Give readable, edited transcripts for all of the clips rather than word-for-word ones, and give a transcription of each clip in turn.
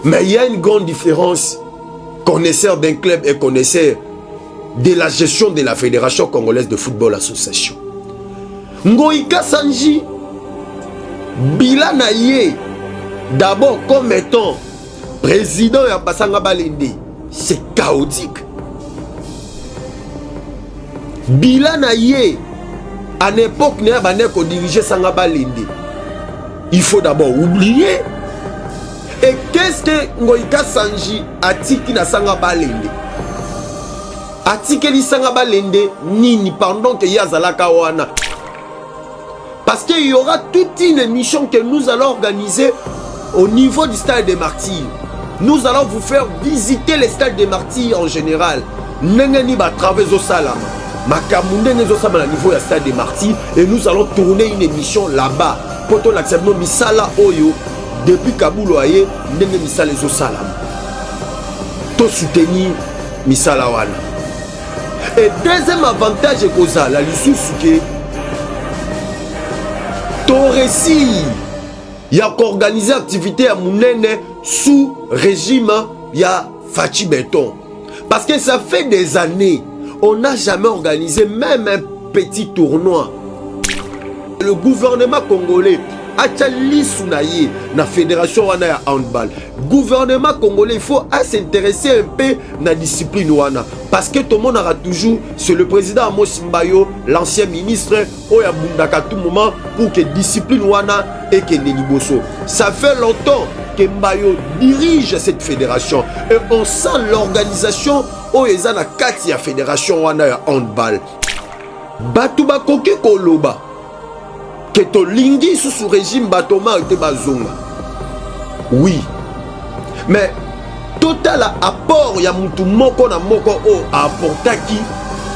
Mais il y a une grande différence, connaisseur d'un club et connaisseur de la gestion de la Fédération Congolaise de Football Association. Ngoïka Sanji, Bilanaye, d'abord comme étant président de Basanga Balende, c'est chaotique. Bilanaye, à l'époque, il a dirigé Sanga Balende. Il faut d'abord oublier. Et qu'est-ce que Ngoïka Sanji a dit qu'il a Sanga Balende? A dit qu'il a Sanga Balende, ni pendant que Yazalaka Wana. Parce qu'il y aura toute une émission que nous allons organiser au niveau du stade des Martyrs. Nous allons vous faire visiter les stades des Martyrs en général. Nengeni ba traverser au Salam. Makamunde nezo sama na niveau du stade des Martyrs et nous allons tourner une émission là-bas. Pour ton acceptement misala oyo depuis Kaboul aye ndenge misala zo Salam. To soutenir misala wana. Et deuxième avantage est que ça la lisusu que Toresi, il y a qu'organiser activité à Mounene sous régime, il y a Fachi Béton. Parce que ça fait des années, on n'a jamais organisé même un petit tournoi. Le gouvernement congolais a Sunaye, la fédération wana handball. Gouvernement congolais, il faut s'intéresser un peu à la discipline wana. Parce que tout le monde aura toujours, c'est le président Amos Mbayo, l'ancien ministre, Oya Bundaka tout moment pour que discipline wana et que Neliboso. Ça fait longtemps que Mbayo dirige cette fédération et on sent l'organisation Oya na kati ya fédération wana handball. Batuba koke koloba. Que to lingi sous régime Batoma et Bazonga. Oui. Mais total apport ya mutu moko na moko o apportaki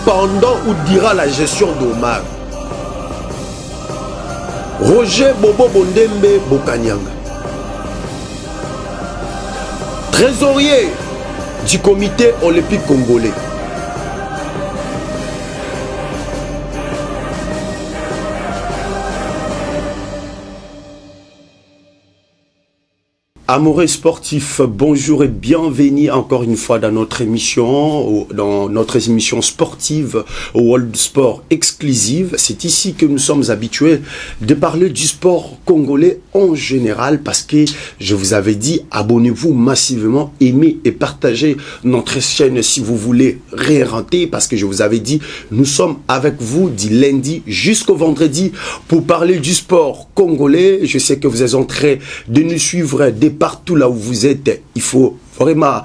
pendant ou dira la gestion d'Omar. Roger Bobo Bondembe Bokanyanga. Trésorier du comité olympique congolais. Amoureux sportifs, bonjour et bienvenue encore une fois dans notre émission sportive World Sport Exclusive. C'est ici que nous sommes habitués de parler du sport congolais en général parce que je vous avais dit, abonnez-vous massivement, aimez et partagez notre chaîne si vous voulez réinventer parce que je vous avais dit, nous sommes avec vous du lundi jusqu'au vendredi pour parler du sport congolais. Je sais que vous êtes en train de nous suivre partout là où vous êtes. Il faut vraiment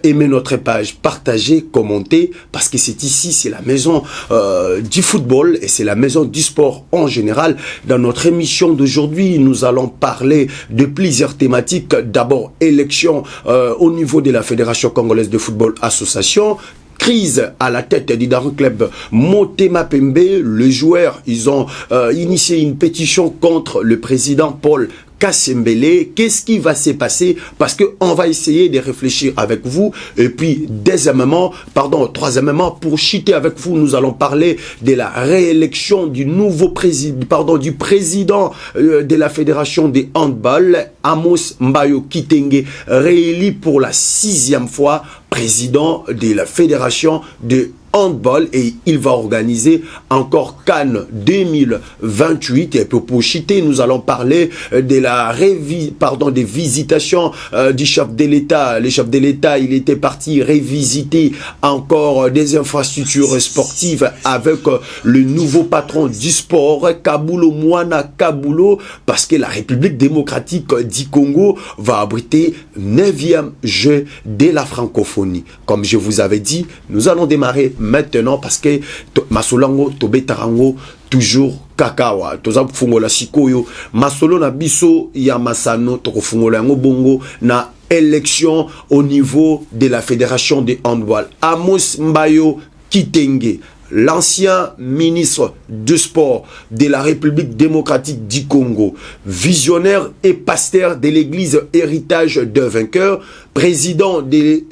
aimer notre page, partager, commenter, parce que c'est ici, c'est la maison du football et c'est la maison du sport en général. Dans notre émission d'aujourd'hui, nous allons parler de plusieurs thématiques. D'abord, élection au niveau de la Fédération Congolaise de Football Association. Crise à la tête du Daron Club Motema Pembe. Les joueurs, ils ont initié une pétition contre le président Paul Kassembele. Qu'est-ce qui va se passer? Parce que on va essayer de réfléchir avec vous. Et puis, troisièmement, pour chuter avec vous, nous allons parler de la réélection du nouveau président, du président de la Fédération des handball, Amos Mbayo Kitenge, réélu pour la 6e fois président de la Fédération de handball et il va organiser encore Cannes 2028 et pour chiter nous allons parler de la des visitations du chef de l'État. Le chef de l'État, il était parti révisiter encore des infrastructures sportives avec le nouveau patron du sport, Kabulo Mwana Kabulo, parce que la République démocratique du Congo va abriter 9e jeu de la francophonie. Comme je vous avais dit, nous allons démarrer maintenant parce que Masolango Tobetarango toujours kakawa toza kufungola sikoyo masolo na biso ya masano tokofungola yango bongo na élection au niveau de la Fédération de handball. Amos Mbayo Kitenge, l'ancien ministre du sport de la République démocratique du Congo, visionnaire et pasteur de l'église Héritage de Vainqueur, président de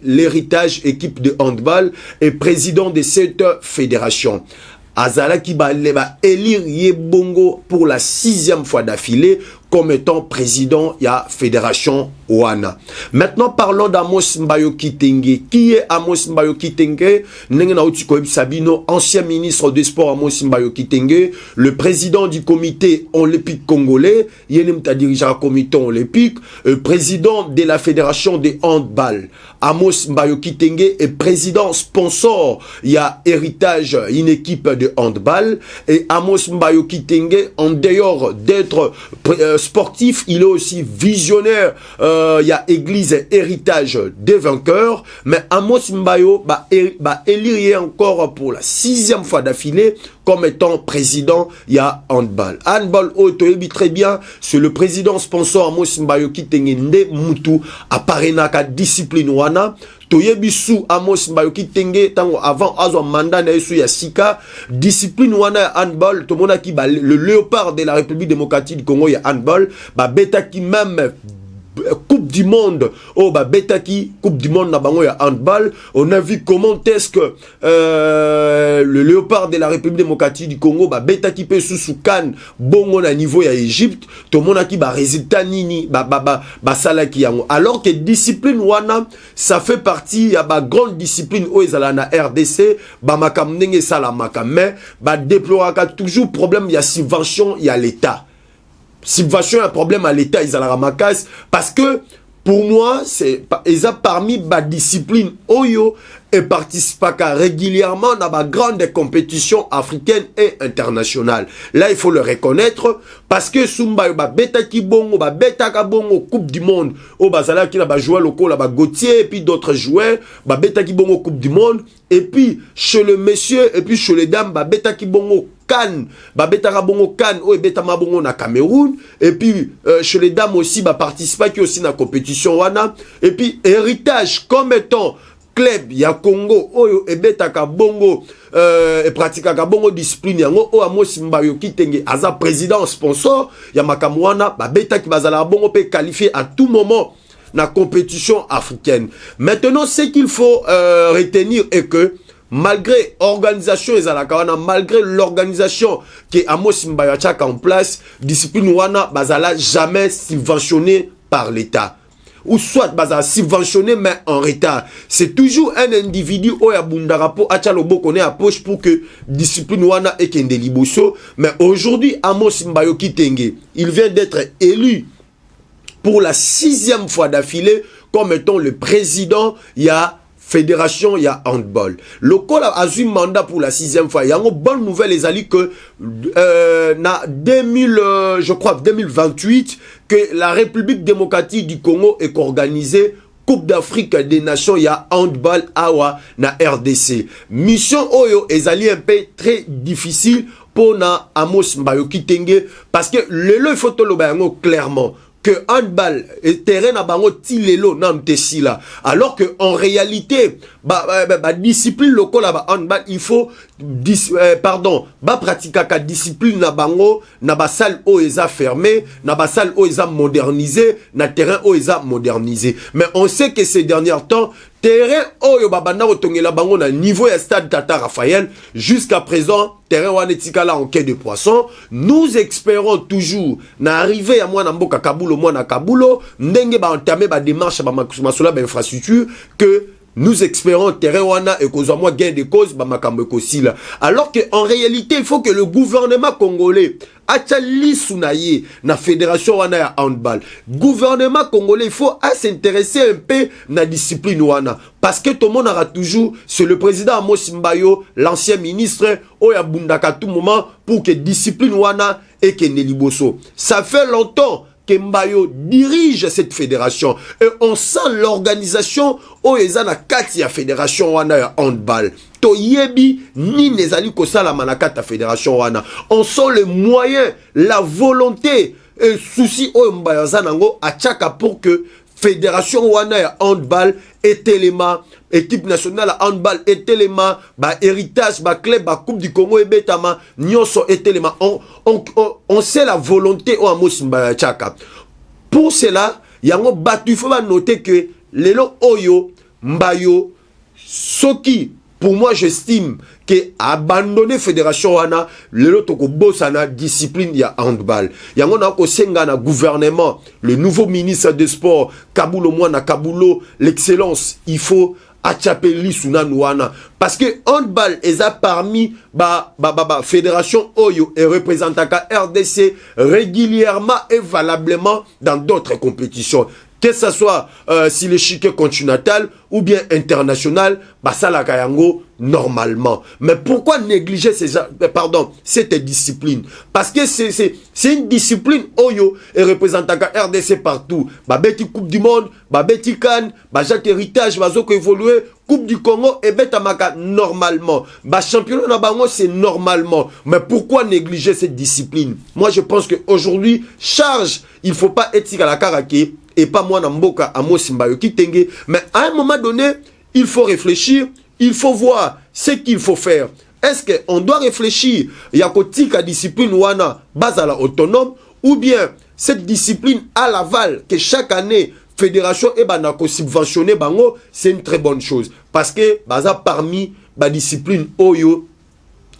l'Héritage équipe de handball et président de cette fédération. Azala qui va élire Yebongo pour la 6e fois d'affilée comme étant président de la fédération Wana. Maintenant, parlons d'Amos Mbayo Kitenge. Qui est Amos Mbayo Kitenge? Sabino, ancien ministre des Sports Amos Mbayo Kitenge, le président du comité olympique congolais, Yenem ta dirigé le comité olympique, président de la fédération de handball. Amos Mbayo Kitenge est président sponsor, il y a héritage, une équipe de handball. Et Amos Mbayo Kitenge, en dehors d'être sportif, il est aussi visionnaire. Il y a église héritage des vainqueurs. Mais Amos Mbayo élire encore pour la 6e fois d'affilée comme étant président, il y a handball. Handball, très bien, c'est le président sponsor Amos Mbayo Kitenge Nde Mutu, apparaît dans la discipline wana. Toyebisu Amos Mbayo Kitenge, tango avant azo mandat na yesu ya sika, discipline wana handball, tout le monde qui le léopard de la République démocratique du Congo, il y a handball, beta qui même Coupe du Monde, Betaki, Coupe du Monde, handball. On a vu comment est-ce que le léopard de la République démocratique du Congo, Betaki peut sous Cannes, bon à niveau à Égypte, tout le monde a qui résultat nini, salaki. Alors que discipline wana, ça fait partie, il y a grande discipline où ils na RDC, makam nenge salamaka, mais déploraka toujours problème, il y a subvention, il y a l'État. Subvention, un problème à l'État, ils ont la ramacasse. Parce que, pour moi, c'est parmi les disciplines Oyo et participent régulièrement dans la grande compétition africaine et internationale. Là, il faut le reconnaître. Parce que Sumba, Beta Kibongo, Beta Kabongo, Coupe du Monde, Bazala qui a joué local, Gauthier, et puis d'autres joueurs, Beta Kibongo, Coupe du Monde. Et puis, chez le monsieur, et puis chez les dames, Beta Kibongo, Cannes, Beta Kabongo, Cannes, Beta Mabongo, na Cameroun. Et puis, chez les dames aussi, participent qui aussi dans la compétition, wana. Et puis, héritage, comme étant club ya Congo oyo ebetaka bongo et pratikaka bongo discipline yango o Amos Mbayo Kitenge aza président sponsor ya makamwana betaki bazala bongo pe qualifié à tout moment na compétition africaine. Maintenant, ce qu'il faut retenir est que malgré l'organisation malgré l'organisation que Amos Mbayo a en place, discipline wana bazala jamais subventionné par l'État. Ou soit subventionné mais en retard. C'est toujours un individu au Yabundarapo Achalobo qu'on est à poche pour que discipline wana et kende liboso. Mais aujourd'hui, Amos Mbayo Kitenge, il vient d'être élu pour la 6e fois d'affilée comme étant le président. Il y a fédération, il y a handball. Le col a eu mandat pour la 6e fois. Il y a une bonne nouvelle, les alliés, que je crois 2028, que la République démocratique du Congo est organisée Coupe d'Afrique des Nations, il y a handball awa na RDC. Mission Oyo est allié un peu très difficile pour na Amos Mbayo Kitenge parce que le photo lo bayango clairement que handball et terrain na bango tilelo nam tesila alors que en réalité discipline locale ba handball il faut pratiquer ka discipline na bango na ba salle o eza fermé na ba salle o eza modernisé na terrain o eza modernisé mais on sait que ces derniers temps terrain oyo babanda otongela bango na niveau ya stade Tata Raphaël jusqu'à présent terrain wanetika là en quai de poisson. Nous espérons toujours na arriver à mwana mboka Kabulo mwana Kabulo ndenge ba entamer ba démarche ba masola ba infrastructure que nous espérons terrain wana et cause moi gain de cause ba makambo kosila. Alors que en réalité il faut que le gouvernement congolais Achali Sunaye na fédération wana ya handball. Gouvernement congolais il faut s'intéresser un peu na discipline wana parce que tout le monde aura toujours c'est le président Amos Mbayo l'ancien ministre oya bundaka tout moment pour que discipline wana et que Neliboso. Ça fait longtemps que Mbayo dirige cette fédération et on sent l'organisation où ils ont la katia fédération wana handball. Toyebi ni nezali kosala manakata fédération wana. On sent les moyens, la volonté et souci où Mbayo zanango a tchaka pour que fédération wana handball est élément équipe nationale handball est élément héritage club coupe du Congo et betama nyonso est élément on sait la volonté au Amos Mbayo Tchaka. Pour cela yango batu il faut noter que lelo oyo Mbayo soki pour moi, j'estime que abandonner fédération wana, le toko bossana discipline ya handball. Yango na ko senga na gouvernement, le nouveau ministre des Sports, Kabulo Mwana Kabulo, l'excellence, il faut achapeli sunanouana parce que handball est parmi fédération Oyo et représentaka RDC régulièrement et valablement dans d'autres compétitions, que ce soit si l'échiquier continental ou bien international, ça la kayango normalement. Mais pourquoi négliger cette discipline? Parce que c'est une discipline Oyo et représentaka RDC partout. Beti Coupe du Monde, Beti Cannes, Jacques Héritage, Bazoko évoluer, Coupe du Congo et Betamaka normalement. Championnat na bango c'est normalement. Mais pourquoi négliger cette discipline? Moi je pense qu'aujourd'hui, charge, il ne faut pas être à la karake et pas moi Namboka Amos Mbayo Kitenge. Mais à un moment donné, il faut réfléchir, il faut voir ce qu'il faut faire. Est-ce qu'on doit réfléchir, il y a une discipline wana basala autonome, ou bien cette discipline à l'aval que chaque année fédération et banako subventionné bango, c'est une très bonne chose parce que baza parmi ba discipline Oyo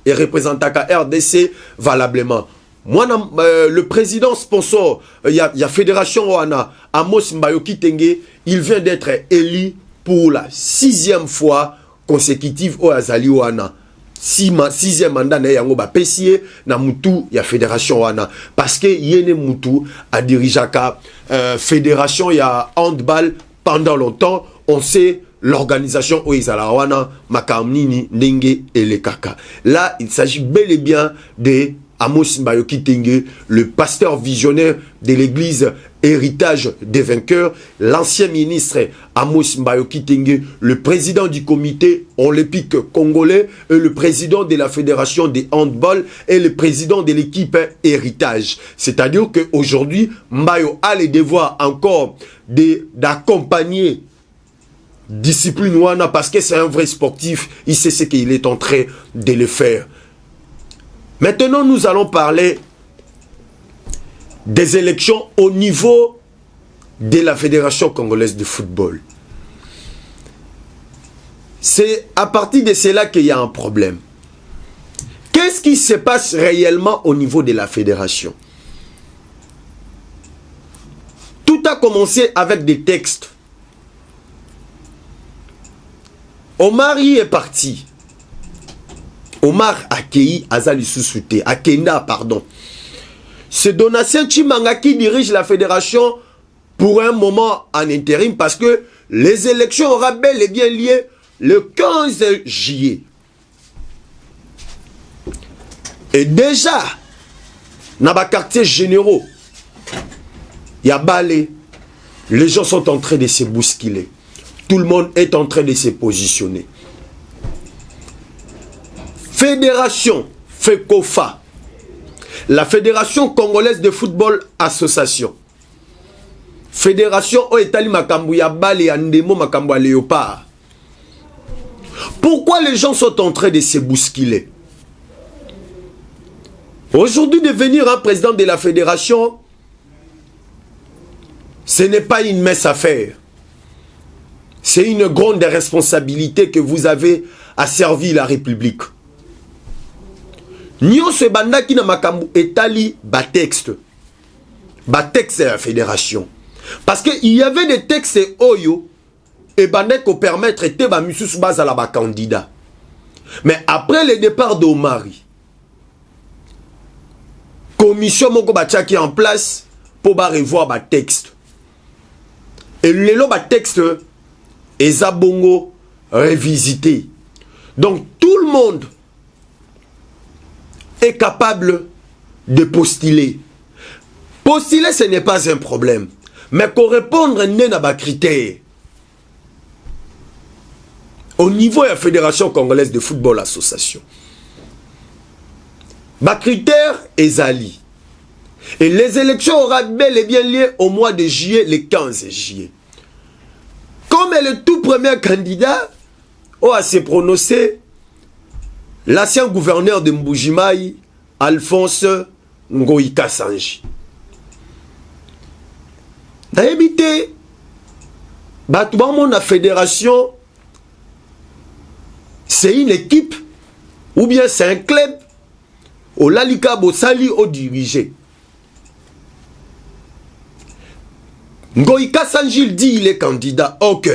et représentaka RDC valablement. Moi, le président sponsor, il y a fédération wana Amos Mbayo Kitenge, il vient d'être élu pour la 6e fois consécutive au Azali wana. 6e mandat na yango ba pesier na mutu ya fédération wana parce que yene mutu a dirijaka fédération ya handball pendant longtemps. On sait l'organisation Oizala wana makamnini ndenge et le kaka. Là, il s'agit bel et bien de Amos Mbayo Kitenge, le pasteur visionnaire de l'église Héritage des vainqueurs, l'ancien ministre Amos Mbayo Kitenge, le président du comité olympique congolais et le président de la fédération des handball et le président de l'équipe Héritage. C'est-à-dire qu'aujourd'hui, Mbayo a le devoir encore d'accompagner discipline wana parce que c'est un vrai sportif, il sait ce qu'il est en train de le faire. Maintenant, nous allons parler des élections au niveau de la Fédération congolaise de football. C'est à partir de cela qu'il y a un problème. Qu'est-ce qui se passe réellement au niveau de la fédération? Tout a commencé avec des textes. Omar y est parti. Omar Akei Azali Sousouté, Akenda, pardon. C'est Donatien Chimanga qui dirige la fédération pour un moment en intérim parce que les élections auront bel et bien lieu le 15 juillet. Et déjà, dans les quartiers généraux, il y a Balé, les gens sont en train de se bousculer. Tout le monde est en train de se positionner. Fédération FECOFA, la Fédération congolaise de football association. Fédération Oetali Makambu ya Bale ya Ndemo Makambu ya Léopard. Pourquoi les gens sont en train de se bousculer? Aujourd'hui, devenir un président de la fédération, ce n'est pas une mince affaire. C'est une grande responsabilité que vous avez à servir la République. Nyo se banda ki na makambu etali batexte. Batexte de la fédération. Parce qu'il y avait des textes Oyo et banda ko permettre te ba misusu baza la ba candidat. Mais après le départ d'Omari, commission moko batiaki en place pour ba revoir ba texte. Et lelo ba texte eza bongo revisité. Donc tout le monde est capable de postuler. Postuler, ce n'est pas un problème. Mais correspondre à des critères. Au niveau de la Fédération congolaise de football association. Les critères est Ali. Et les élections auront bel et bien lieu au mois de juillet, le 15 juillet. Comme le tout premier candidat a se prononcé, l'ancien gouverneur de Mbujimayi, Alphonse Ngoïka Sanji. D'habiter, la fédération, c'est une équipe ou bien c'est un club au Lalika Bosali au dirigé. Ngoïka Sanjil dit il est candidat. Ok.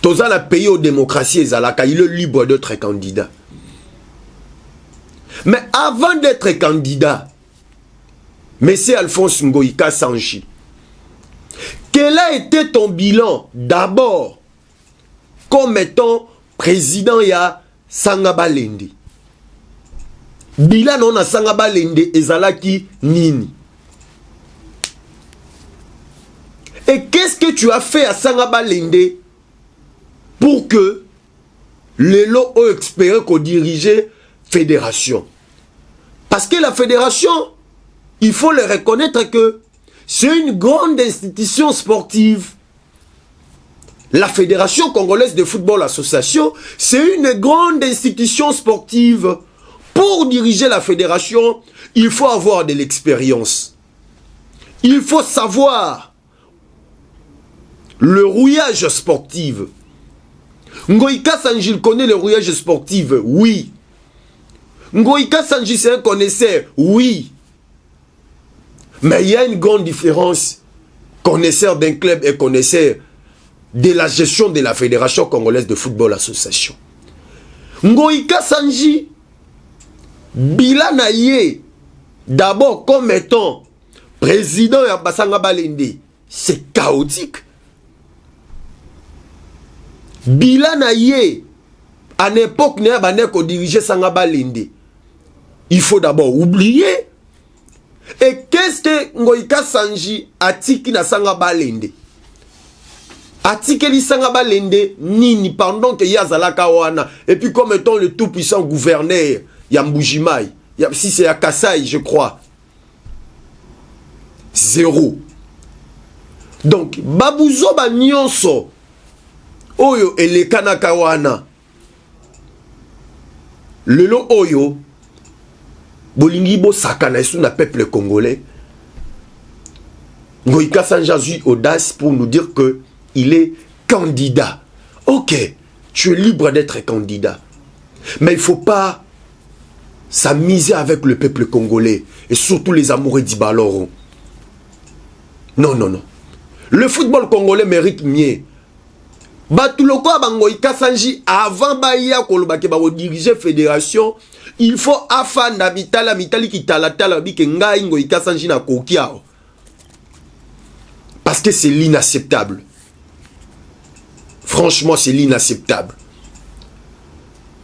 Toza la pays aux démocraties Zalaka, il est libre d'être candidat. Mais avant d'être candidat, Monsieur Alphonse Ngoïka Sanji, quel a été ton bilan d'abord comme étant président ya Sangaba Lende? Bilan on a Sangaba Lende ezalaki nini? Et qu'est-ce que tu as fait à Sangaba Lende pour que les lots ont espéré qu'on dirigeait fédération? Parce que la fédération, il faut le reconnaître que c'est une grande institution sportive. La Fédération Congolaise de Football Association, c'est une grande institution sportive. Pour diriger la fédération, il faut avoir de l'expérience. Il faut savoir le rouillage sportif. Ngoïka Sanjil connaît le rouillage sportif, oui. Ngoïka Sanjil c'est un connaisseur, oui. Mais il y a une grande différence, connaisseur d'un club et connaisseur de la gestion de la Fédération Congolaise de Football Association. Ngoïka Sanji, Bilanaye, d'abord comme étant président de Basangaba Lende, c'est chaotique. Bilanaye, à l'époque, il a dirigé Sangaba Lende. Il faut d'abord oublier. Et qu'est-ce que Ngoïka Sanji a tiki na Sangaba Lende? A tiki li Sangaba Lende nini pendant que Yazalaka wana. Et puis comme étant le tout-puissant gouverneur Yambujimai, si c'est à Kassai je crois. Zéro. Donc Babouzo ba nyonso Oyo ele kanaka wana. Lelo Oyo Bolingi bo sakana sous na peuple congolais. Ngoïka Sanji a eu audace pour nous dire que il est candidat. Ok, tu es libre d'être candidat. Mais il ne faut pas s'amuser avec le peuple congolais et surtout les amoureux d'Ibaloro. Non, non, non. Le football congolais mérite mieux. Batuloko Ngoïka Sanji avant Baya Kolobake ba diriger fédération. Il faut afanda mitala mitali ki talatala bi ke ngai Ngoïka Sanji na kokiao. Parce que c'est l'inacceptable. Franchement, c'est l'inacceptable.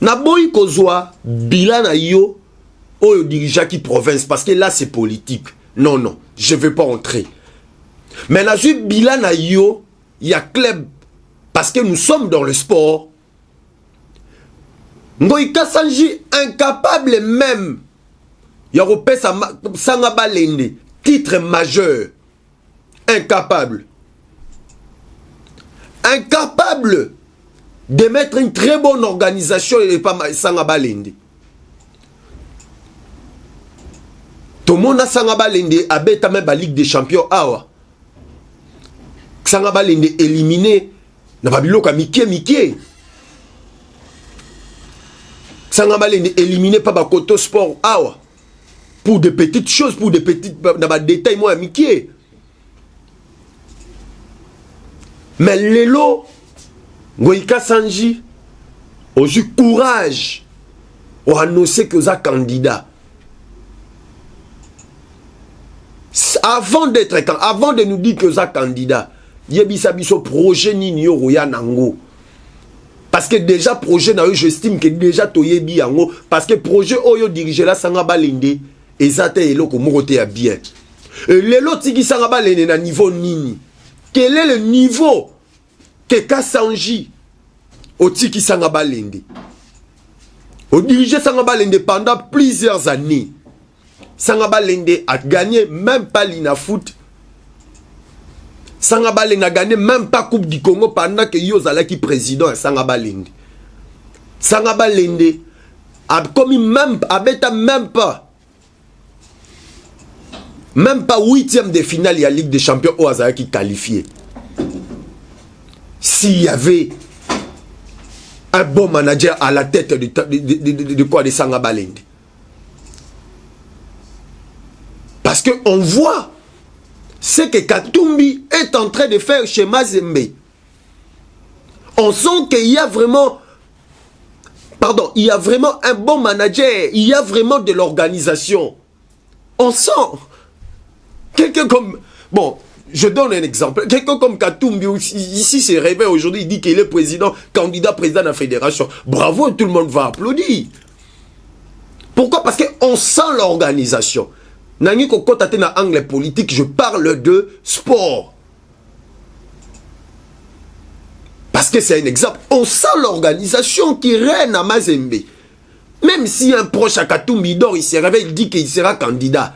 Naboyi kozwa bilana yo oyo dirija ki province parce que là c'est politique. Non non, je vais pas entrer. Mais na ju bilana yo, il y a club parce que nous sommes dans le sport. Ngoïka Sanji incapable même. Yarope Sangaba Lende, titre majeur. Incapable. Incapable de mettre une très bonne organisation et pas Sangaba Lende. Tout le monde a Sangaba Lende a bêta même la Ligue des Champions. Awa. Sangaba Lende éliminé. N'a pas bilo Mickey. Sangaba Lende éliminé par Bakoto Sport. Awa. Pour des petites choses, pour des petites détails, moi, Mickey. Mais Lelo, Ngoïka Sanji, ont eu courage pour annoncer que vous êtes candidat. Avant de nous dire que vous êtes candidat, il y a un projet Ninyo Roya Nango. Parce que déjà, projet, j'estime que déjà, Toyebi Yango, parce que projet Oyo dirigé la Sangaba Lende, et ça, c'est le Komorote à bien. Lelo Tiki Sangaba Lende na niveau Nini. Quel est le niveau que Kassanji au Tiki Sangaba Lende? Au dirigé Sangaba Lende pendant plusieurs années. Sangaba Lende a gagné même pas l'Inafoot. Sangaba Lende n'a gagné même pas Coupe du Congo pendant que Yozalaki président à Sangaba Lende. Sangaba Lende a commis même pas 8e de finale de la Ligue des Champions au Azalaki qualifié. S'il y avait bon manager à la tête de quoi, de Sanga Balende. Parce qu'on voit ce que Katumbi est en train de faire chez Mazembe. On sent qu'il y a vraiment, pardon, il y a vraiment un bon manager, il y a vraiment de l'organisation. On sent quelqu'un comme, bon, je donne un exemple, quelqu'un comme Katumbi, ici se réveille aujourd'hui, il dit qu'il est président, candidat président de la fédération. Bravo, tout le monde va applaudir. Pourquoi? Parce qu'on sent l'organisation. Nani koko tate na angle politique, je parle de sport. Parce que c'est un exemple. On sent l'organisation qui règne à Mazembe. Même si un proche à Katumbi dort, il se réveille, il dit qu'il sera candidat.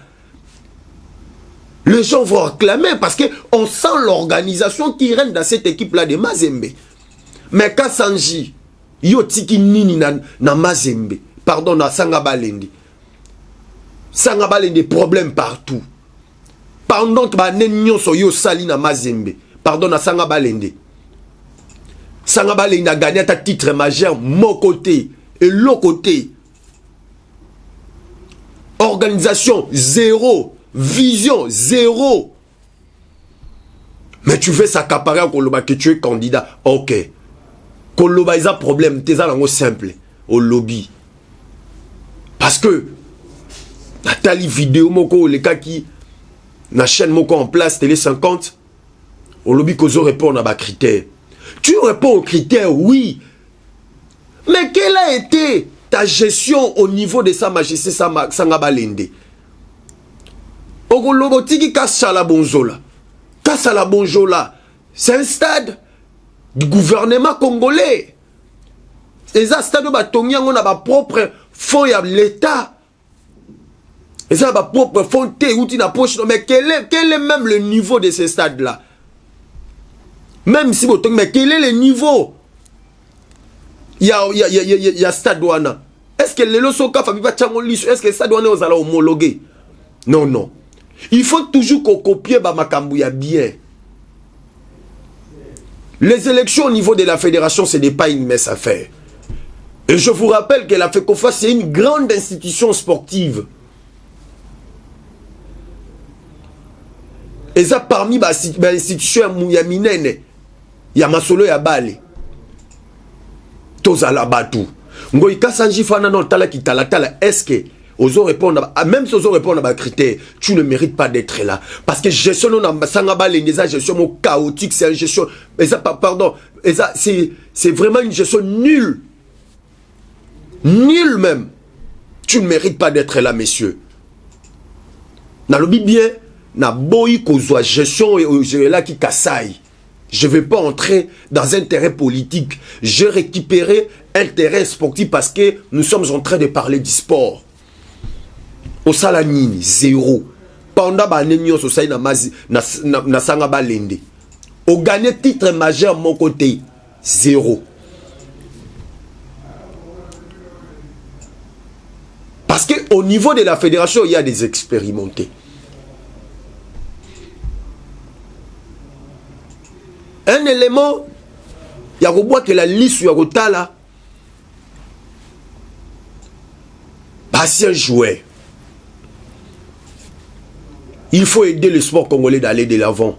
Les gens vont acclamer parce qu'on sent l'organisation qui règne dans cette équipe-là de Mazembe. Mais Kassanji, Yotiki Nini na Mazembe, pardon, na Sanga Balende. Sanga Balende des problèmes partout. Pendant que Banenyo Soyo Sali na Mazembe, pardon, na Sanga Balende. Sanga Balende a gagné un titre majeur, mon côté et l'autre côté. Organisation zéro. Vision zéro. Mais tu veux s'accaparer à Koloba que tu es candidat. Ok. Koloba, il y a un problème. C'est simple. Au lobby. Parce que Nathalie vidéo, moko, les cas qui na chaîne moko en place, télé 50, au lobby qu'on répond à ma critère. Tu réponds aux critères, oui. Mais quelle a été ta gestion au niveau de Sa Majesté Sanga Balende? Ogolobotiki Kassala Bonjola. Kassala Bonjola, c'est un stade du gouvernement congolais. Et ça, stade où on a propre fonds de l'État. Et ça, propre fonds de poche. Mais quel est même le niveau de ces stades-là? Même si vous mais quel est le niveau? Il y a stade douana. Est-ce que les losoka fabiba tchangoliso, est-ce que le stade douana est homologué? Non, non. Il faut toujours qu'on copie Bamakambouya bien. Les élections au niveau de la fédération, ce n'est pas une messe à faire. Et je vous rappelle que la FECOFA, c'est une grande institution sportive. Et ça, parmi les institutions, il y a Minene, il y a Masolo, il y a Bale. Tozala Batou. Ngoïka Sanji Fana non tala ki tala tala. Est-ce que ozo répondre même si ozo répondre à critère, tu ne mérites pas d'être là parce que gestion non sangaba les gestion chaotique, c'est une gestion pardon, c'est vraiment une gestion nulle. Nulle même. Tu ne mérites pas d'être là, messieurs. Na lobi bien na boyi kozwa gestion et là qui kasai. Je ne vais pas entrer dans un terrain politique. J'ai récupéré un terrain sportif parce que nous sommes en train de parler du sport. Au Salanini, zéro. Pendant que nous sommes na Sanga Balende. Au gagné titre majeur mon côté, zéro. Parce qu'au niveau de la fédération, il y a des expérimentés. Un élément, il y a que la liste, il y a là. Si un joueur, il faut aider le sport congolais d'aller de l'avant.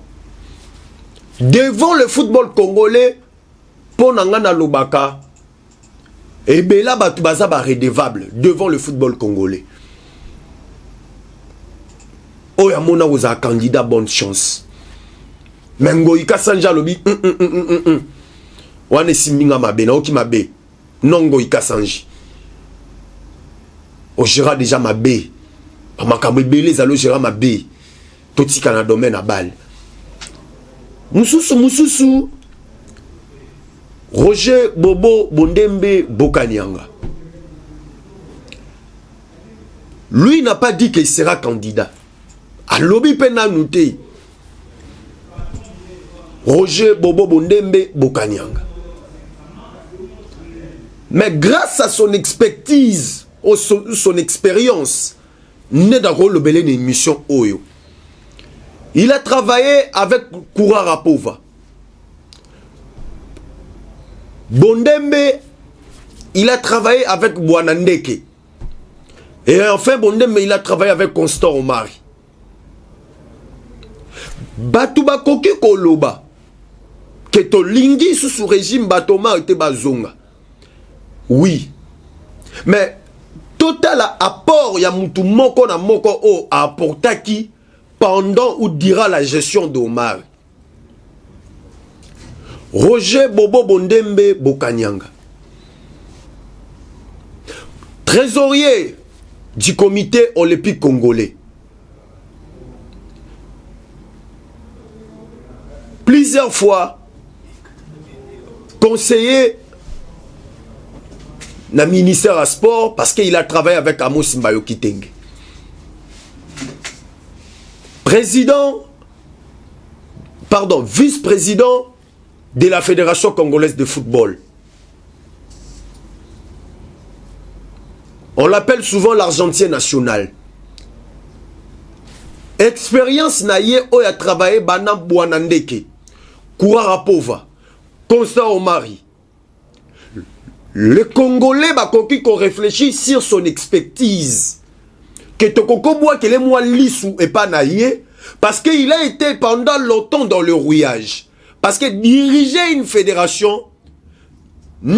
Devant le football congolais, pour Nangana Lobaka, et bien là, Batubaza va redevable devant le football congolais. Oh, Yamona vous a candidat, bonne chance. Mengo ika sanja lobi wane siminga mabe na oki mabe nongo ika sanji o gera déjà mabe makambo ebele zalo gera mabe totika na domaine na balle mususu Roger Bobo Bondembe Bokanyanga, lui n'a pas dit qu'il sera candidat à lobby pena nouté. Roger Bobo Bondembe Bokanyanga. Mais grâce à son expertise, son expérience, il a travaillé avec Koura Rapova. Bondembe il a travaillé avec Bouanandeke. Et enfin, Bondembe, il a travaillé avec Constant Omari. Batuba koki koloba. Que to lingi sous régime Batoma était bazonga. Oui. Mais total apport ya mutu moko na moko o apportaki pendant ou dira la gestion d'Omar. Roger Bobo Bondembe Bokanyanga. Trésorier du comité olympique congolais. Plusieurs fois conseiller na ministère à sport parce qu'il a travaillé avec Amos Mbayo Kitenge. Vice-président de la Fédération congolaise de football. On l'appelle souvent l'argentier national. Expérience naye où a travaillé Bana Bouanandeke, Koura Pova, Constant Omari. Le Congolais bakoki qu'on réfléchit sur son expertise. Que Tokoko boit que les mois lissou et pas naïe. Parce qu'il a été pendant longtemps dans le rouillage. Parce que diriger une fédération, il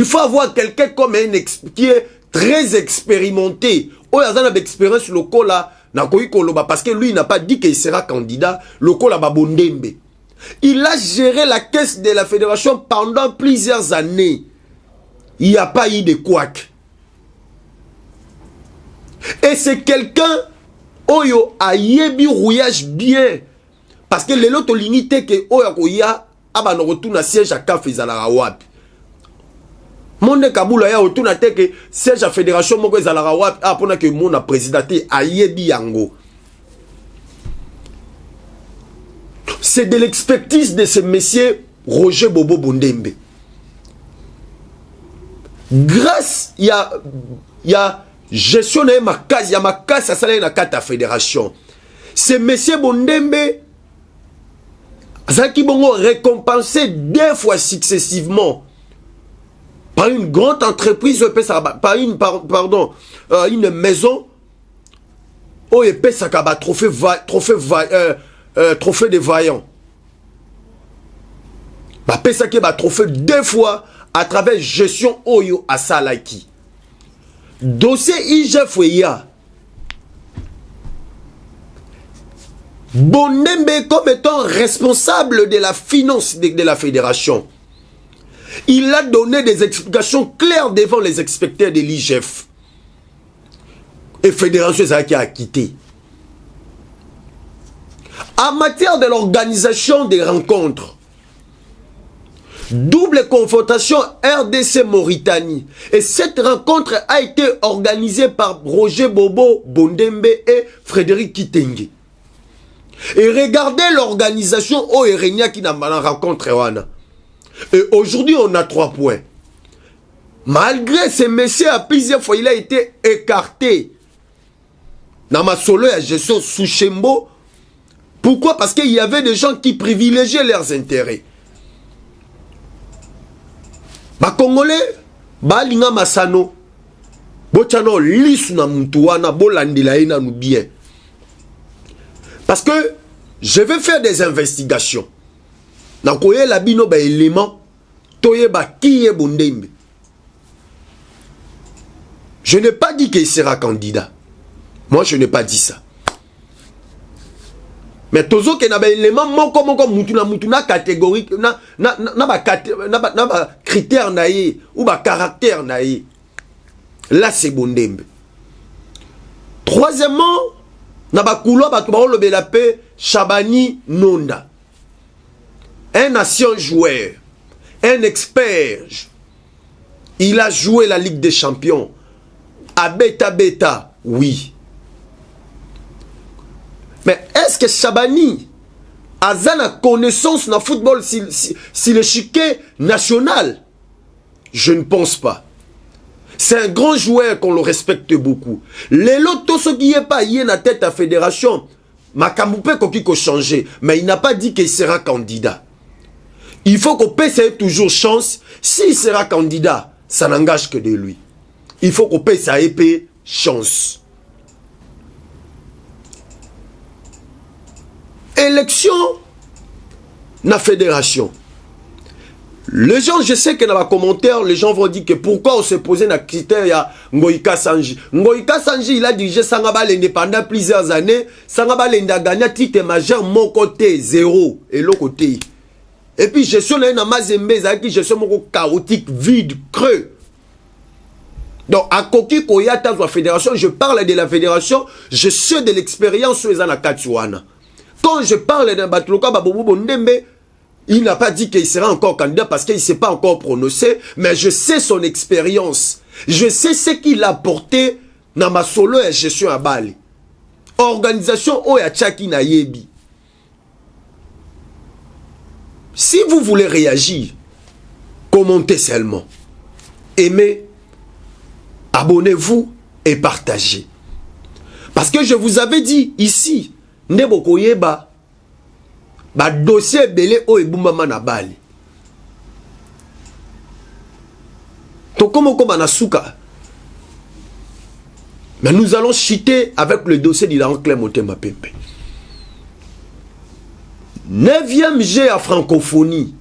faut avoir quelqu'un comme qui est très expérimenté. Expérience locale parce que lui il n'a pas dit qu'il sera candidat local à Bondembe. Il a géré la caisse de la fédération pendant plusieurs années. Il n'y a pas eu de couac. Et c'est quelqu'un Oyo a yebi rouillage bien. Parce que les autres lignités que Oyo ya aba no retourne siège à Kaf ezalaka wapi. Monde Kabula ya retourne te que siège à fédération moko ezalaka wapi apona que mon présidenté a yebi yango. C'est de l'expertise de ce monsieur Roger Bobo Bondembe. Grâce il y a gestion de ma case, il y a ma case à salaire dans la fédération. Ce monsieur Bondembe Zaki Bongo récompensé 2 fois successivement par une grande entreprise, par une, une maison où il paie sa trophée de vaillant. Bah paie sa trophée 2 fois à travers gestion Oyo à Salaki. Dossier IGF Weya. Bondembe comme étant responsable de la finance de la fédération. Il a donné des explications claires devant les inspecteurs de l'IGF. Et fédération qui a quitté. En matière de l'organisation des rencontres, double confrontation RDC Mauritanie. Et cette rencontre a été organisée par Roger Bobo Bondembe et Frédéric Kitenge. Et regardez l'organisation au Erenia qui n'a pas rencontré. Et aujourd'hui, on a 3 points. Malgré ces messieurs, à plusieurs fois, il a été écarté. Dans ma solo à gestion sous Chembo. Pourquoi? Parce qu'il y avait des gens qui privilégiaient leurs intérêts. Ba Congolais, ba linga masano, bochano lisu na mtuana, bolandila ina nou bien. Parce que je vais faire des investigations. Nakoye la bino ba élément, toye ba kiye Bondembe. Je n'ai pas dit qu'il sera candidat. Moi, je n'ai pas dit ça. Mais tozo ke na ba élément moko mutuna catégorie na ba critère naïe ou ba caractère naïe. Là c'est Bondembe. Troisièmement, na ba kulo ba tuba lo belape Chabani Nonda. Un ancien joueur, un expert. Il a joué la Ligue des Champions. À Beta, oui. Mais est-ce que Chabani a la connaissance dans le football si le chiquet national? Je ne pense pas. C'est un grand joueur qu'on le respecte beaucoup. Les lotos, ce qui n'est pas y na tête à fédération, Makamoupe Kokiko changé, mais il n'a pas dit qu'il sera candidat. Il faut qu'on ait toujours chance. S'il sera candidat, ça n'engage que de lui. Il faut qu'on paye sa épée chance. Élection, la fédération. Les gens, je sais que dans les commentaires, les gens vont dire que pourquoi on se posait un critère à Ngoïka Sanji. Ngoïka Sanji, il a dirigé Sangabal pendant plusieurs années. Sangabal a gagné titre majeur, mon côté, 0. Et l'autre côté. Et puis, gestion de la Mazembe, gestion chaotique, vide, creux. Donc, à Koki Koyata de la fédération, je parle de la fédération, je sais de l'expérience sur les Anakatsuana. Quand je parle d'un Batloka Babou Bondembe, il n'a pas dit qu'il sera encore candidat parce qu'il ne s'est pas encore prononcé, mais je sais son expérience. Je sais ce qu'il a apporté dans ma solo et gestion à Bali. Organisation Oya Tchaki Nayebi. Si vous voulez réagir, commentez seulement. Aimez, abonnez-vous et partagez. Parce que je vous avais dit ici, Nebokoyeba, ba dossier belé o ebumama na Bali. To comme na souka. Mais nous allons chiter avec le dossier d'Ilan Clémotema Pepe. 9e G à francophonie.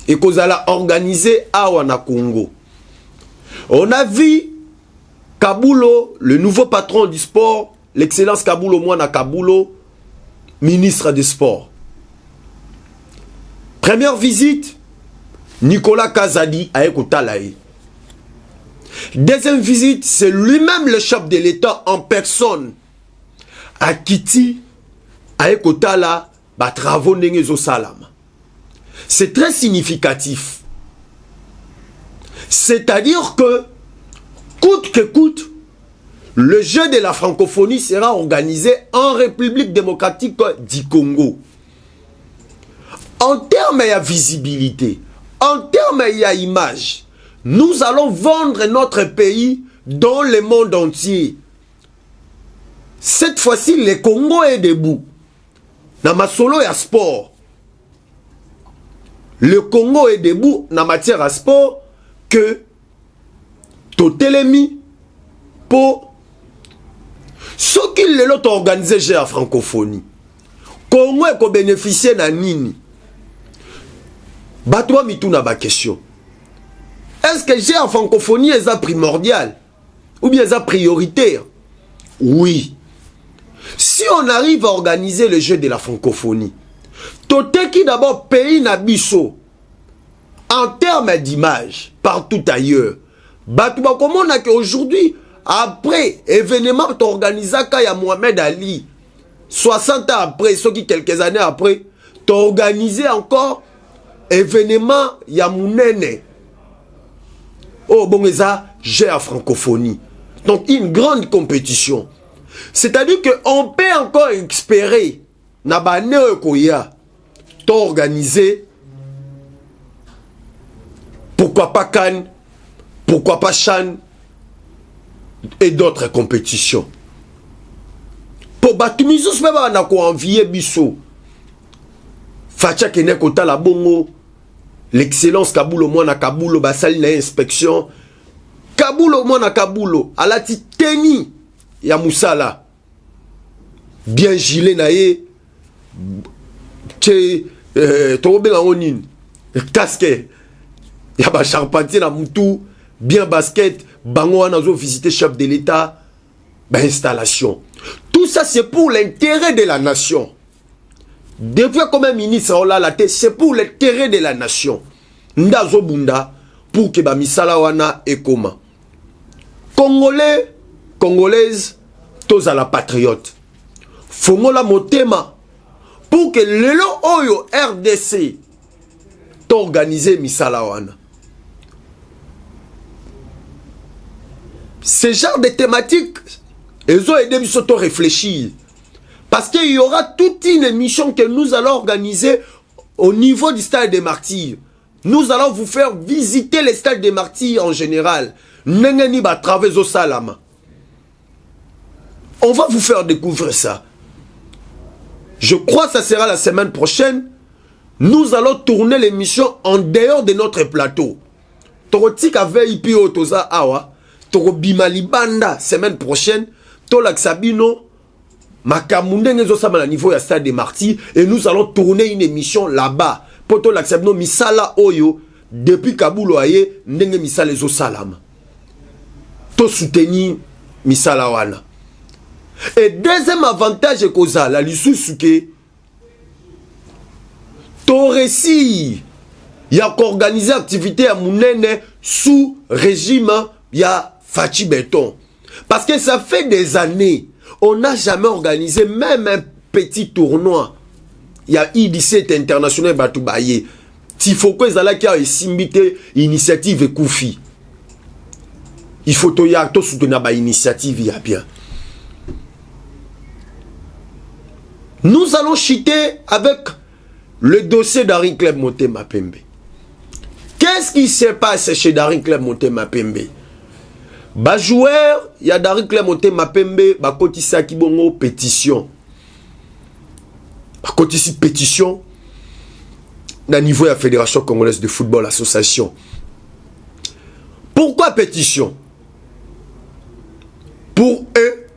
Et qu'on a organisé à Wana Congo. On a vu Kabulo, le nouveau patron du sport, l'excellence Kabulo Mwana Kabulo, ministre des Sports. Première visite, Nicolas Kazadi à Ekotalaï. Deuxième visite, c'est lui-même le chef de l'État en personne à Kiti, à Ekotala, Batravo Nengezo Salam. C'est très significatif. C'est-à-dire que, coûte que coûte, le jeu de la francophonie sera organisé en République démocratique du Congo. En termes de visibilité, en termes d'image, nous allons vendre notre pays dans le monde entier. Cette fois-ci, le Congo est debout. Dans ma solo et sport. Le Congo est debout dans matière à sport que Totelemi pour ce qu'il l'ont organisé à francophonie. Congo est bénéficié de nini. Batwa mituna ba question. Est-ce que j'ai en francophonie est primordial ou bien est prioritaire? Oui. Si on arrive à organiser le jeu de la francophonie, toté qui d'abord pays nabiso en termes d'image partout ailleurs. Batwa comment on a qu'aujourd'hui après événement organisé à Mohamed Ali 60 ans après, ce qui quelques années après, t'as organisé encore événement Yamounene. Oh bon, ça, j'ai la francophonie. Donc une grande compétition. C'est-à-dire qu'on peut encore espérer, Nabane Koya, t'as organisé, pourquoi pas Cannes, pourquoi pas Chan, et d'autres compétitions. Pour Batumizo, c'est pas qu'on a envié Bissot. Fatia Kene Kota la Bongo, l'excellence Kaboulo Mwana Kaboulo, Basali na inspection. Kaboulo Mwana Kaboulo, à la titeni, ya Moussala. Bien gilet nae, tche, tobe la onine, casque, ya ba charpentier na moutou, bien basket, bango wana zo visiter chef de l'État, ba installation. Tout ça c'est pour l'intérêt de la nation. Depuis comme un ministre on l'a la tête, c'est pour l'intérêt de la nation. Ndazo bunda pour que ba misala wana ekoma. Congolais, Congolaises, tous à la patriote. Fongola motema pour que lelo oyo RDC t'organiser misala wana. Ce genre de thématiques, ils ont aidé à réfléchir. Parce qu'il y aura toute une émission que nous allons organiser au niveau du stade des martyrs. Nous allons vous faire visiter les stades des martyrs en général. Nengeni ba traverser Salama. On va vous faire découvrir ça. Je crois que ça sera la semaine prochaine. nous allons tourner l'émission en dehors de notre plateau. Torotika VIP Otoza Awa, Torobima Libanda, semaine prochaine, Tolak Sabino, Makamunde Nezosama, niveau ya Stade des Martyrs, et nous allons tourner une émission là-bas. Pour Tolak Sabino, Misala Oyo, depuis Kaboul Oye, Ndenge Misala Ezo Salama. To soutenir Misala Wana. Et deuxième avantage que la lisusuke to réussi ya qu'organiser activité à Mounene sous régime ya Fachi Béton. Parce que ça fait des années, on n'a jamais organisé même un petit tournoi. Il y a I-17 international Batoubaye. Tifoko ezala qui a simbité initiative et Koufi. Il faut to ya to soutenir ba initiative ya bien. Nous allons chuter avec le dossier d'Harry Club Motema Pembe. Qu'est-ce qui se passe chez Harry Club Motema Pembe? Ba joueur, il y a Harry Club Motema Pembe, ba kotisa ki bongo pétition. Ba kotisi pétition na niveau de la Fédération Congolaise de Football Association. Pourquoi pétition? Pour eux,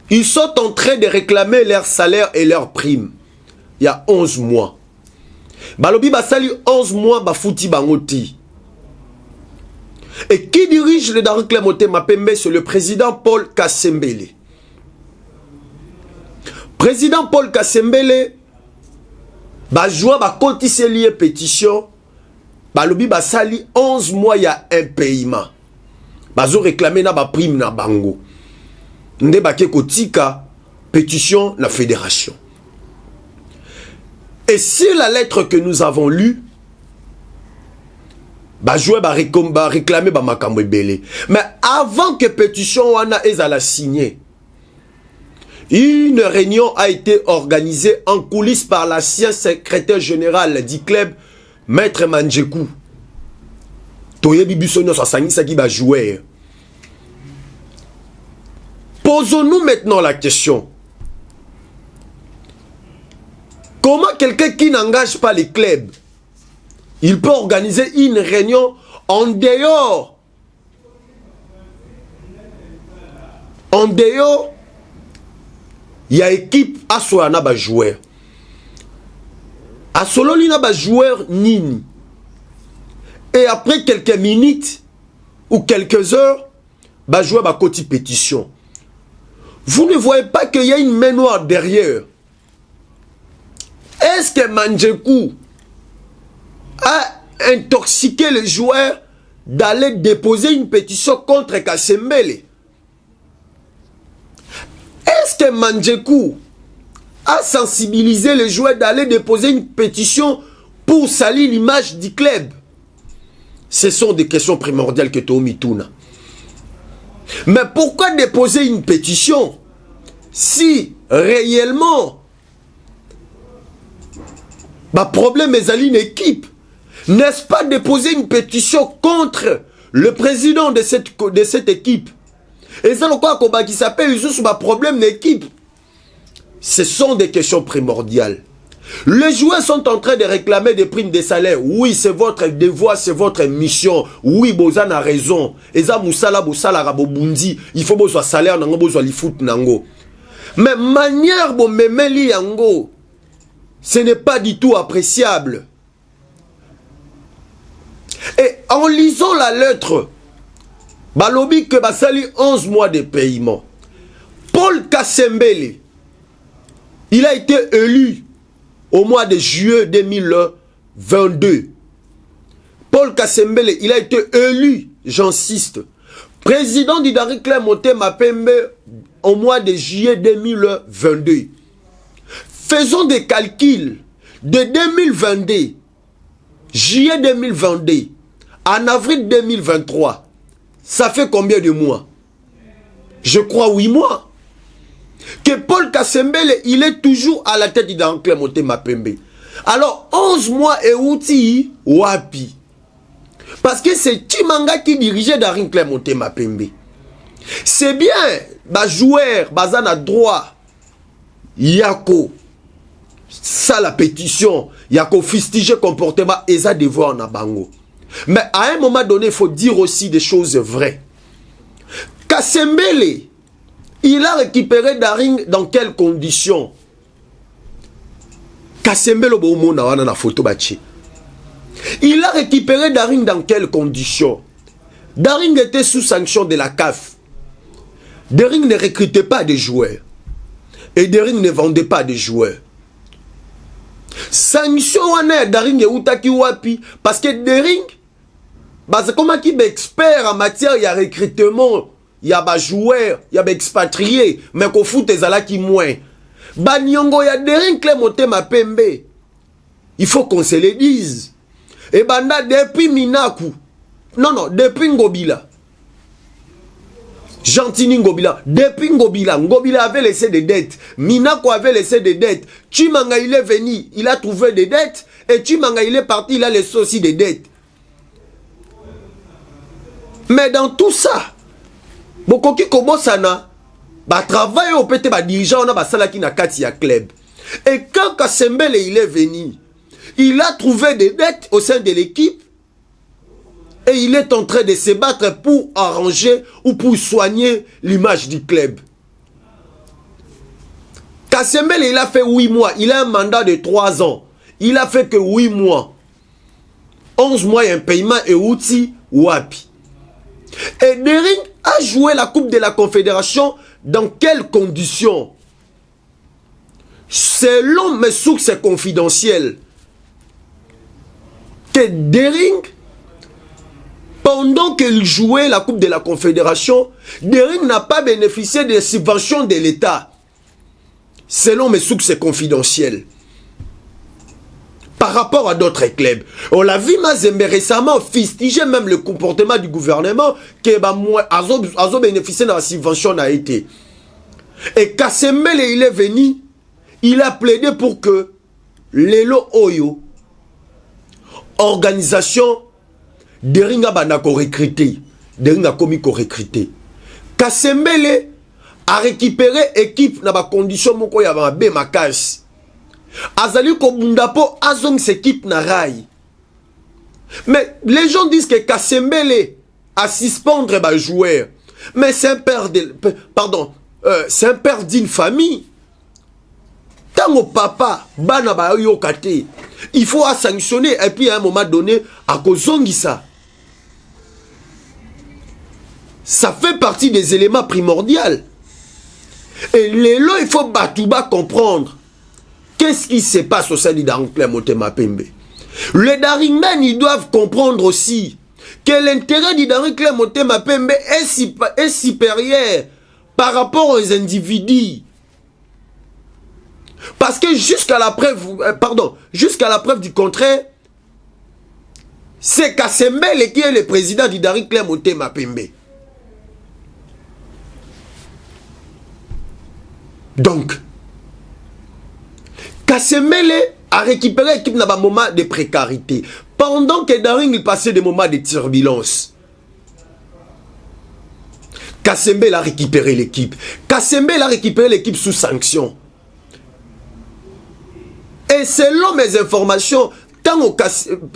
ils sont en train de réclamer leur salaire et leur prime. Il y a 11 mois. Balobi basali 11 mois bafouti bangoti. Et qui dirige le Harry Club Motema Pembe? C'est le président Paul Kasembele. Président Paul Kasembele, bajoua bakotise lié pétition. Balobi basali 11 mois il y a un paiement. Bazo réclamer na ba prime na bango. Ndebake kotika pétition la fédération. Et si la lettre que nous avons lue, bah jouer bah réclamer bah makambo ebele. Mais avant que pétition wana ezala signé, une réunion a été organisée en coulisses par l'ancien secrétaire général du club, Maître Manjekou. Toyebi bisono sa sangisa qui va jouer. Posons-nous maintenant la question. Comment quelqu'un qui n'engage pas les clubs, il peut organiser une réunion en dehors? En dehors, il y a équipe à Soana ba joueur. À Sololina ba joueur nini. Et après quelques minutes ou quelques heures, ba joueur ba koti pétition. Vous ne voyez pas qu'il y a une main noire derrière? Est-ce que Manjekou a intoxiqué les joueurs d'aller déposer une pétition contre Kasembele? Est-ce que Manjekou a sensibilisé les joueurs d'aller déposer une pétition pour salir l'image du club? Ce sont des questions primordiales que Tomi Touna. Mais pourquoi déposer une pétition si réellement bah problème est une équipe? N'est-ce pas déposer une pétition contre le président de cette équipe? Et ça, quoi qui s'appelle juste un problème d'équipe. Ce sont des questions primordiales. Les joueurs sont en train de réclamer des primes de salaire. Oui, c'est votre devoir, c'est votre mission. Oui, Bozan a raison. Eza Moussala, Bosala, Rabobundi. Il faut besoin salaire, nango, besoin li foot, nango. Mais manière, bon, memeli, yango, ce n'est pas du tout appréciable. Et en lisant la lettre, Balobi que Basali 11 mois de paiement. Paul Kasembele, il a été élu au mois de juillet 2022. Paul Kasembele, il a été élu, j'insiste, président du Harry Club Motema Pembe au mois de juillet 2022. Faisons des calculs de 2022, juillet 2022, en avril 2023. Ça fait combien de mois? Je crois 8 mois. Que Paul Kasembele, il est toujours à la tête d'un club Motema Pembe. Alors, 11 mois et outil, wapi. Parce que c'est Chimanga qui dirigeait Darin Club Motema Pembe. C'est bien, bah joueur, bazana droit, Yako, ça la pétition, il y a qu'on fustige comportement et ça devoir na bango. Mais à un moment donné, il faut dire aussi des choses vraies. Kasembele, il a récupéré Daring dans quelles conditions? Kasembele, na photo bachi. Il a récupéré Daring dans quelles conditions? Daring était sous sanction de la CAF. Daring ne recrutait pas des joueurs. Et Daring ne vendait pas des joueurs. Sanction wana Daring et Outaki Wapi. Parce que Daring, c'est comme qui est expert en matière de recrutement. Il y a des joueurs, il y a des expatriés. Mais qu'au foot, il y a qui moins. Banyongo, il y a Daring Clémoté Mapembe. Il faut qu'on se le dise. Et banda depuis Minaku. Non, depuis Ngobila. Gentini Ngobila. Depuis Ngobila. Ngobila avait laissé des dettes. Minako avait laissé des dettes. Chimanga, il est venu. Il a trouvé des dettes. Et Chimanga, il est parti. Il a laissé aussi des dettes. Mais dans tout ça, Bokoki Kobosana, travail au PT, dirigeant, on a salaki na kati ya club. Et quand Kasembele, il est venu, il a trouvé des dettes au sein de l'équipe. Et il est en train de se battre pour arranger ou pour soigner l'image du club. Kasembele, il a fait 8 mois. Il a un mandat de 3 ans. Il a fait que 8 mois. 11 mois, un paiement et outil Wapi. Et Daring a joué la Coupe de la Confédération dans quelles conditions? Selon mes sources confidentielles, que Daring, pendant qu'il jouait la Coupe de la Confédération, Daring n'a pas bénéficié des subventions de l'État. Selon mes sources confidentielles. Par rapport à d'autres clubs. On l'a vu Mazembe récemment fustiger même le comportement du gouvernement qui a bénéficié de la subvention a été. Et Kasembele, il est venu, il a plaidé pour que Lelo Oyo, organisation, Daring a recruté. Daring a commis recruté. Kasembele a récupéré équipe dans la condition moko ya ba Makas. Azali Kobundapo azong s'équipe na rail. Mais les gens disent que Kasembele a suspendre les joueurs. Mais c'est un père de, pardon, c'est un père d'une famille. Tango papa bana ba yokate, il faut sanctionner et puis à un moment donné à kozongisa. Ça fait partie des éléments primordiaux. Et les lois, il faut batouba comprendre. Qu'est-ce qui se passe au sein du Daring Motema Pembe? Les Daringmen, ils doivent comprendre aussi que l'intérêt du Daring Motema Pembe est supérieur par rapport aux individus. Parce que jusqu'à la preuve du contraire, c'est Kasembele qui est le président du Daring Motema Pembe. Donc, Kasembele a récupéré l'équipe dans un moment de précarité. Pendant que Daring passait des moments de turbulence. Kasembele a récupéré l'équipe. Kasembele a récupéré l'équipe sous sanction. Et selon mes informations,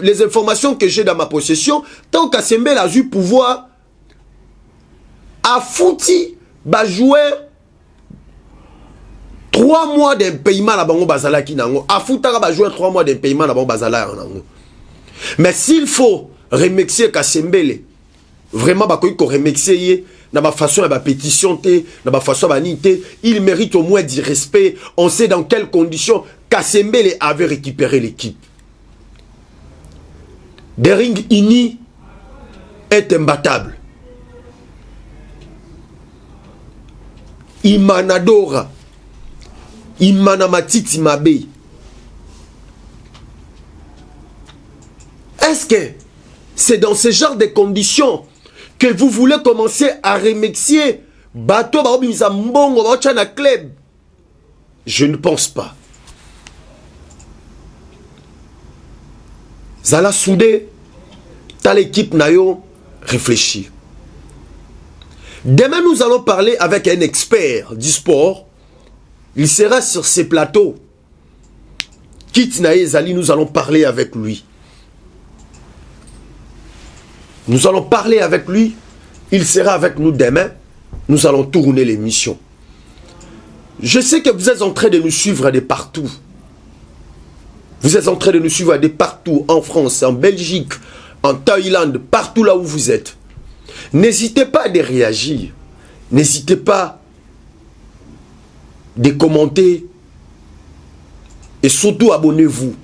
les informations que j'ai dans ma possession, tant que Kasembele a eu pouvoir à fouti, jouer 3 mois d'un paiement à Bango Bazala qui nango. A Foutara va jouer 3 mois d'un paiement à Bango Bazala nango. Mais s'il faut remercier Kasembele, vraiment bakoy ko remercier na ma façon à ma pétition na ma façon à nité, il mérite au moins du respect. On sait dans quelles conditions Kasembele avait récupéré l'équipe. Daring Ini est imbattable. Imanadora. Imanamatiti Mabe. Est-ce que c'est dans ce genre de conditions que vous voulez commencer à remercier Bato Baobimisa Mbongo Baochana Club? Je ne pense pas. Zala Soudé, t'as l'équipe Nayo, réfléchir. Demain, nous allons parler avec un expert du sport. Il sera sur ces plateaux. Quitte Naezali, nous allons parler avec lui. Nous allons parler avec lui. Il sera avec nous demain. Nous allons tourner l'émission. Je sais que vous êtes en train de nous suivre de partout. Vous êtes en train de nous suivre de partout, en France, en Belgique, en Thaïlande, partout là où vous êtes. N'hésitez pas à réagir. N'hésitez pas de commenter. Et surtout, abonnez-vous.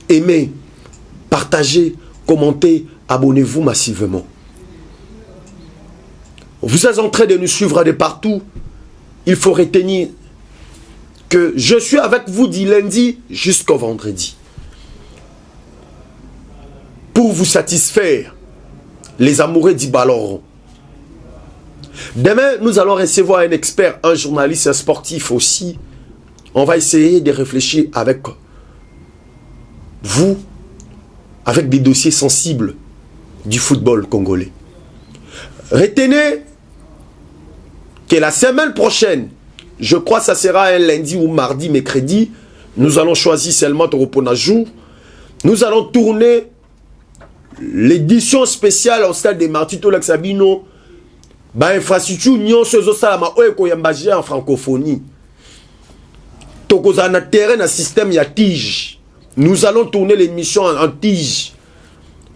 Aimez, partagez, commentez, abonnez-vous massivement. Vous êtes en train de nous suivre de partout. Il faut retenir que je suis avec vous du lundi jusqu'au vendredi. Pour vous satisfaire, les amoureux du ballon rond. Demain, nous allons recevoir un expert, un journaliste, un sportif aussi. On va essayer de réfléchir avec vous, avec des dossiers sensibles du football congolais. Retenez que la semaine prochaine, je crois que ça sera un lundi ou mardi, mercredi, nous allons choisir seulement Toropona jour. Nous allons tourner l'édition spéciale au stade de Martito Laxabino. Infrastructure nyon sezo salama oeko yambaje en francophonie. Tokoza na terrain na système ya tige. Nous allons tourner l'émission en tige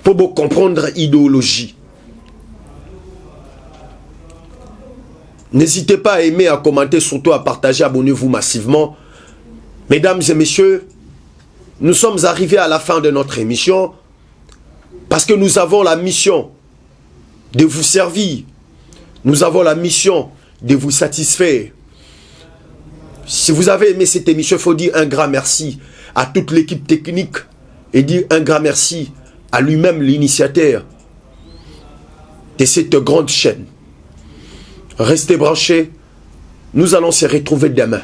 pour vous comprendre idéologie. N'hésitez pas à aimer, à commenter, surtout à partager, abonnez-vous massivement. Mesdames et messieurs, nous sommes arrivés à la fin de notre émission parce que nous avons la mission de vous servir. Nous avons la mission de vous satisfaire. Si vous avez aimé cette émission, il faut dire un grand merci à toute l'équipe technique et dire un grand merci à lui-même, l'initiateur de cette grande chaîne. Restez branchés. Nous allons se retrouver demain.